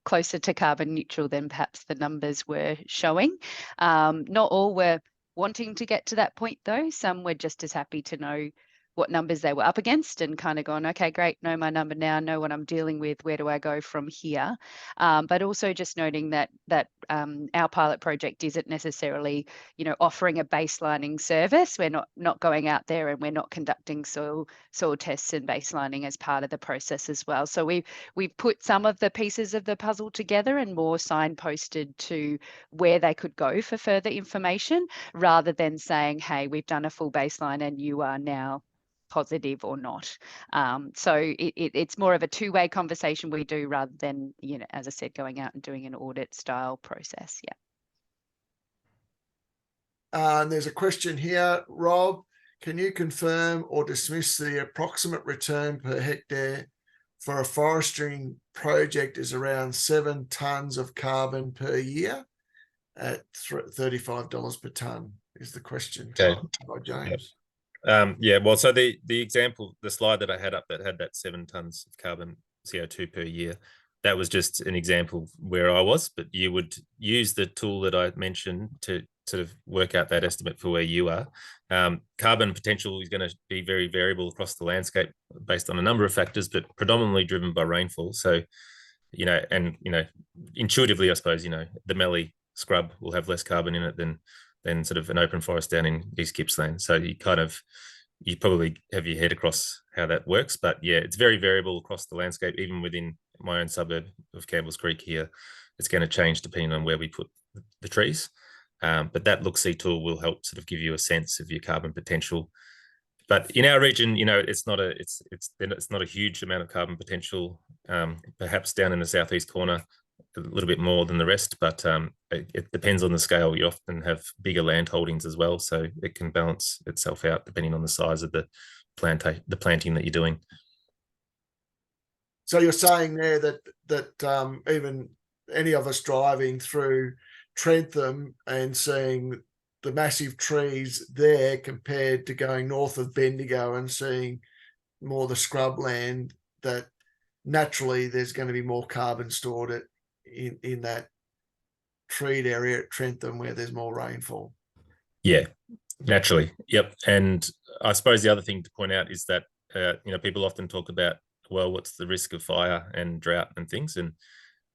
closer to carbon neutral than perhaps the numbers were showing. Not all were wanting to get to that point though. Some were just as happy to know what numbers they were up against and kind of gone, okay, great, know my number now, know what I'm dealing with, where do I go from here? But also just noting that our pilot project isn't necessarily, offering a baselining service. We're not going out there and we're not conducting soil tests and baselining as part of the process as well. So we've put some of the pieces of the puzzle together and more signposted to where they could go for further information, rather than saying, hey, we've done a full baseline and you are now positive or not. So it's more of a two-way conversation we do, rather than, as I said, going out and doing an audit style process. And there's a question here, Rob, can you confirm or dismiss the approximate return per hectare for a forestry project is around 7 tonnes of carbon per year at $35 per tonne, is the question. Okay. By James. Yeah, well, so the example, the slide that I had up that had that 7 tonnes of carbon CO2 per year, that was just an example where I was, but you would use the tool that I mentioned to sort of work out that estimate for where you are. Carbon potential is going to be very variable across the landscape based on a number of factors, but predominantly driven by rainfall. So, intuitively, I suppose, the Mallee scrub will have less carbon in it than sort of an open forest down in East Gippsland. So you probably have your head across how that works. But yeah, it's very variable across the landscape, even within my own suburb of Campbell's Creek here. It's going to change depending on where we put the trees. But that look-see tool will help sort of give you a sense of your carbon potential. But in our region, it's not a huge amount of carbon potential. Perhaps down in the southeast corner, a little bit more than the rest, but it depends on the scale. You often have bigger land holdings as well, so it can balance itself out depending on the size of the planting that you're doing. So you're saying there that even any of us driving through Trentham and seeing the massive trees there compared to going north of Bendigo and seeing more the scrubland, that naturally there's going to be more carbon stored in that treed area at Trentham where there's more rainfall. Yeah, naturally. Yep. And I suppose the other thing to point out is that, people often talk about, well, what's the risk of fire and drought and things? And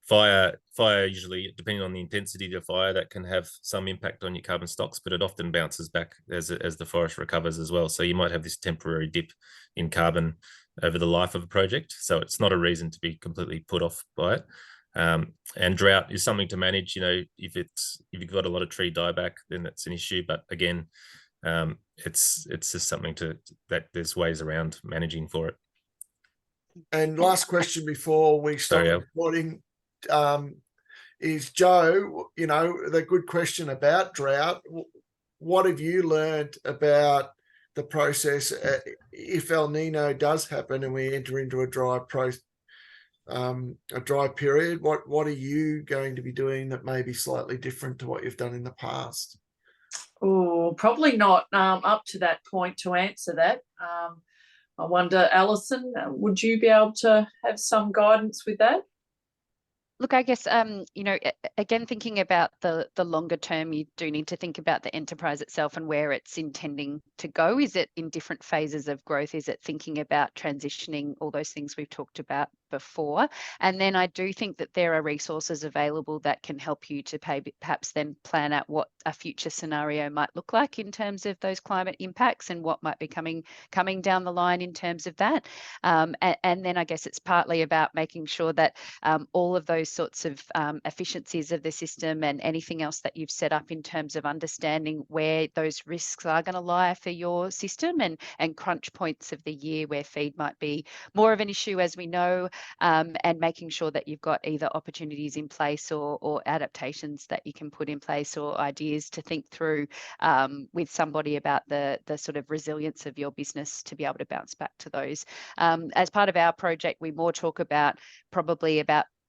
fire usually, depending on the intensity of the fire, that can have some impact on your carbon stocks, but it often bounces back as the forest recovers as well. So you might have this temporary dip in carbon over the life of a project. So it's not a reason to be completely put off by it. And drought is something to manage. If you've got a lot of tree dieback, then that's an issue. But again, it's just something that there's ways around managing for it. And last question before we start recording, is Joe, the good question about drought. What have you learned about the process if El Nino does happen and we enter into a dry period? What are you going to be doing that may be slightly different to what you've done in the past? Oh, probably not up to that point to answer that. I wonder, Alison, would you be able to have some guidance with that? Look, I guess, again, thinking about the longer term, you do need to think about the enterprise itself and where it's intending to go. Is it in different phases of growth? Is it thinking about transitioning, all those things we've talked about before? And then I do think that there are resources available that can help you to perhaps then plan out what a future scenario might look like in terms of those climate impacts and what might be coming down the line in terms of that. And then I guess it's partly about making sure that all of those sorts of efficiencies of the system and anything else that you've set up in terms of understanding where those risks are going to lie for your system and crunch points of the year where feed might be more of an issue, as we know, and making sure that you've got either opportunities in place or adaptations that you can put in place or ideas to think through with somebody about the sort of resilience of your business to be able to bounce back to those. As part of our project, we more talk about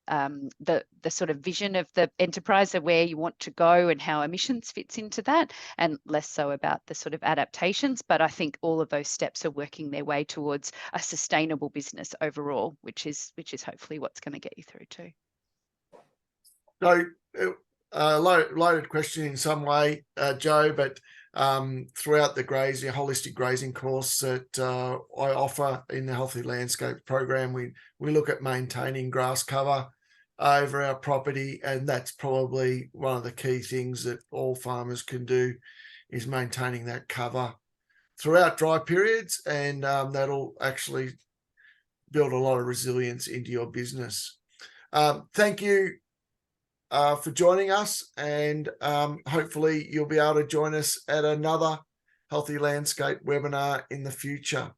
the sort of vision of the enterprise of where you want to go and how emissions fits into that, and less so about the sort of adaptations. But I think all of those steps are working their way towards a sustainable business overall, which is hopefully what's going to get you through too. So, loaded question in some way, Joe, but throughout the grazing, holistic grazing course that I offer in the Healthy Landscape program. We look at maintaining grass cover over our property, and that's probably one of the key things that all farmers can do, is maintaining that cover throughout dry periods, and that'll actually build a lot of resilience into your business. Thank you for joining us, and hopefully you'll be able to join us at another Healthy Landscape webinar in the future.